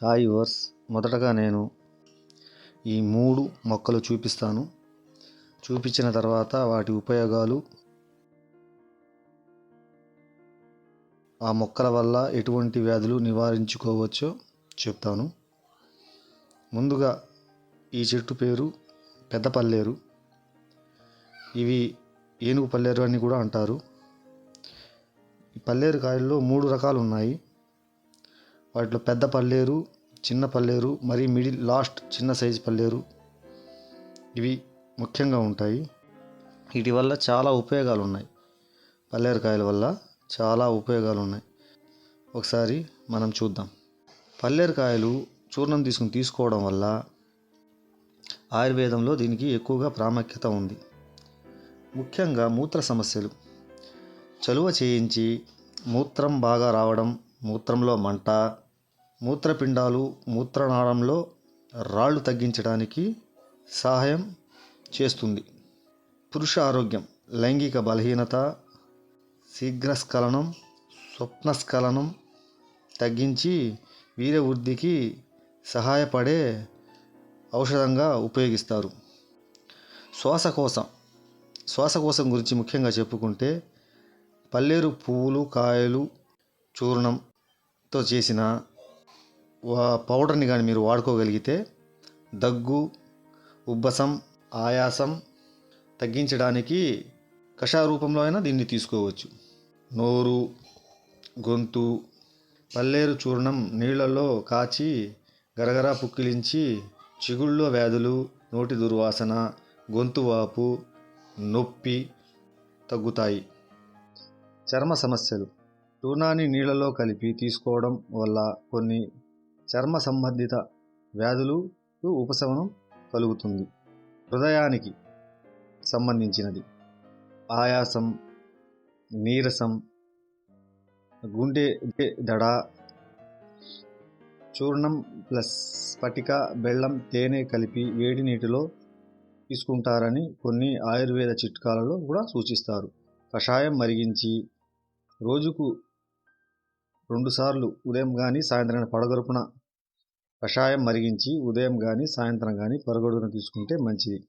Hi verse, మొదటగా నేను ఈ 3 మొక్కలు చూపిస్తాను. చూపించిన తర్వాత వాటి ఉపయోగాలు, ఆ మొక్కల వల్ల ఎటువంటి వ్యాధులు నివారించుకోవచ్చో చెప్తాను. ముందుగా ఈ చెట్టు పేరు పెద్ద పల్లేరు. ఇవి ఏనుగు పల్లేరు అని కూడా అంటారు. ఈ పల్లేరు కాయల్లో 3 రకాలు ఉన్నాయి. వాటిలో పెద్ద పల్లేరు, చిన్న పల్లేరు, మరి లాస్ట్ చిన్న సైజు పల్లేరు ఇవి ముఖ్యంగా ఉంటాయి. వీటి వల్ల చాలా ఉపయోగాలు ఉన్నాయి. పల్లేరు కాయల వల్ల చాలా ఉపయోగాలు ఉన్నాయి. ఒకసారి మనం చూద్దాం. పల్లేరు కాయలు చూర్ణం తీసుకోవడం వల్ల ఆయుర్వేదంలో దీనికి ఎక్కువగా ప్రాముఖ్యత ఉంది. ముఖ్యంగా మూత్ర సమస్యలు, చలువ చేయించి మూత్రం బాగా రావడం, మూత్రంలో మంట, మూత్రపిండాలు, మూత్రనాళంలో రాళ్ళు తగ్గించడానికి సహాయం చేస్తుంది. పురుష ఆరోగ్యం, లైంగిక బలహీనత, శీఘ్రస్ఖలనం, స్వప్నస్ఖలనం తగ్గించి వీర్యవృద్ధికి సహాయపడే ఔషధంగా ఉపయోగిస్తారు. శ్వాసకోశం గురించి ముఖ్యంగా చెప్పుకుంటే పల్లేరు పువ్వులు, కాయలు చూర్ణంతో చేసిన పౌడర్ని కానీ మీరు వాడుకోగలిగితే దగ్గు, ఉబ్బసం, ఆయాసం తగ్గించడానికి కషాయ రూపంలో అయినా దీన్ని తీసుకోవచ్చు. నోరు, గొంతు, పల్లేరు చూర్ణం నీళ్ళలో కాచి గరగరా పుక్కిలించి చిగుళ్ళలో వ్యాధులు, నోటి దుర్వాసన, గొంతు వాపు, నొప్పి తగ్గుతాయి. చర్మ సమస్యలు, చూర్ణాన్ని నీళ్ళలో కలిపి తీసుకోవడం వల్ల కొన్ని చర్మ సంబంధిత వ్యాధులకు ఉపశమనం కలుగుతుంది. హృదయానికి సంబంధించినది, ఆయాసం, నీరసం, గుండె దడ, చూర్ణం ప్లస్ స్ఫటిక, బెల్లం, తేనె కలిపి వేడి నీటిలో తీసుకుంటారని కొన్ని ఆయుర్వేద చిట్కాలలో కూడా సూచిస్తారు. కషాయం మరిగించి రోజుకు 2 సార్లు ఉదయం కానీ సాయంత్రం పడగొరుపున కషాయం మరిగించి ఉదయం కానీ సాయంత్రం కానీ పరగడుపున తీసుకుంటే మంచిది.